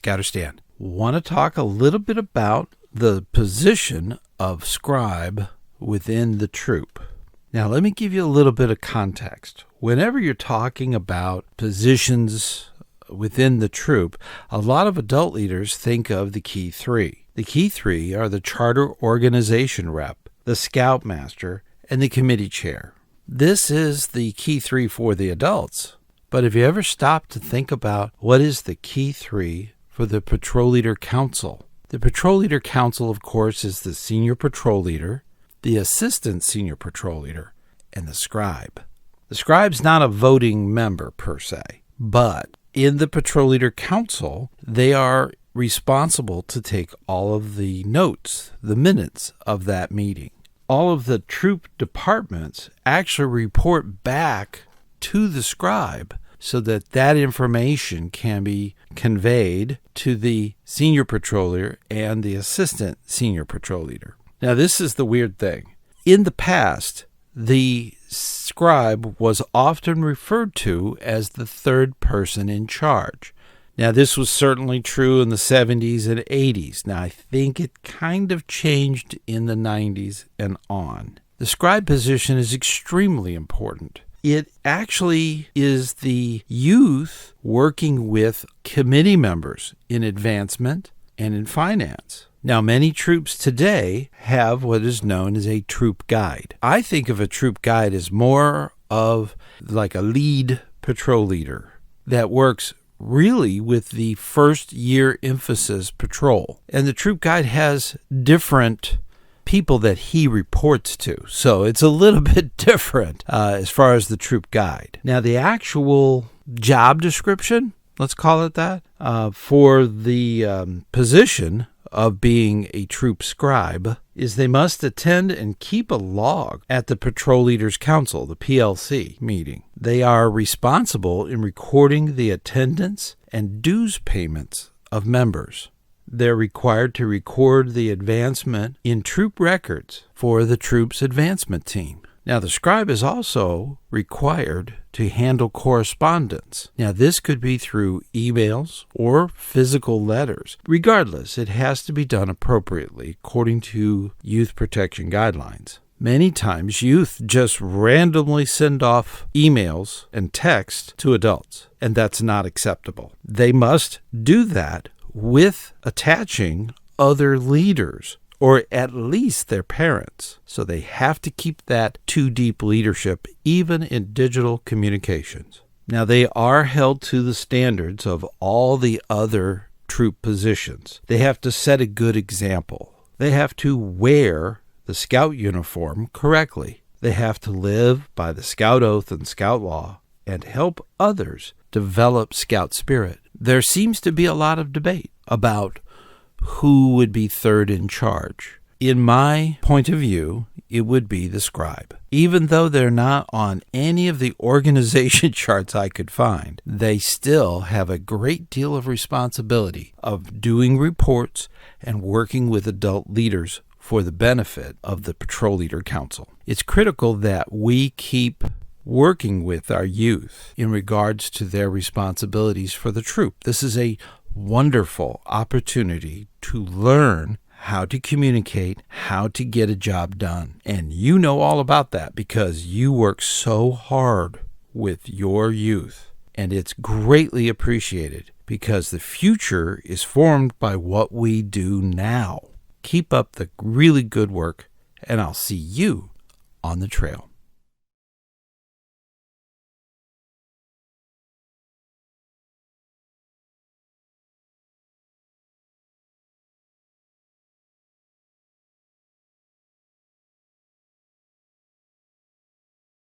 ScouterStan. Want to talk a little bit about the position of scribe within the troop. Now, let me give you a little bit of context. Whenever you're talking about positions within the troop, a lot of adult leaders think of the key three. The key three are the charter organization rep, the scoutmaster, and the committee chair. This is the key three for the adults. But have you ever stopped to think about what is the key three for the Patrol Leader Council? The Patrol Leader Council, of course, is the senior patrol leader, the assistant senior patrol leader, and the scribe. The scribe's not a voting member per se, but in the Patrol Leader Council, they are responsible to take all of the notes, the minutes of that meeting. All of the troop departments actually report back to the scribe so that that information can be conveyed to the senior patrol leader and the assistant senior patrol leader. Now, this is the weird thing. In the past, the scribe was often referred to as the third person in charge. Now, this was certainly true in the 70s and 80s. Now, I think it kind of changed in the 90s and on. The scribe position is extremely important. It actually is the youth working with committee members in advancement and in finance. Now, many troops today have what is known as a troop guide. I think of a troop guide as more of like a lead patrol leader that works really with the first year emphasis patrol. And the troop guide has different people that he reports to. So it's a little bit different as far as the troop guide. Now, the actual job description, let's call it that, for the position of being a troop scribe is they must attend and keep a log at the Patrol Leaders Council, the PLC meeting. They are responsible in recording the attendance and dues payments of members. They're required to record the advancement in troop records for the troop's advancement team. Now, the scribe is also required to handle correspondence. Now, this could be through emails or physical letters. Regardless, it has to be done appropriately according to youth protection guidelines. Many times, youth just randomly send off emails and text to adults, and that's not acceptable. They must do that with attaching other leaders, or at least their parents. So they have to keep that too deep leadership, even in digital communications. Now, they are held to the standards of all the other troop positions. They have to set a good example. They have to wear the scout uniform correctly. They have to live by the scout oath and scout law and help others develop scout spirit. There seems to be a lot of debate about who would be third in charge. In my point of view, it would be the scribe. Even though they're not on any of the organization charts I could find, they still have a great deal of responsibility of doing reports and working with adult leaders for the benefit of the Patrol Leader Council. It's critical that we keep working with our youth in regards to their responsibilities for the troop. This is a wonderful opportunity to learn how to communicate, how to get a job done. And you know all about that because you work so hard with your youth. And it's greatly appreciated because the future is formed by what we do now. Keep up the really good work, and I'll see you on the trail.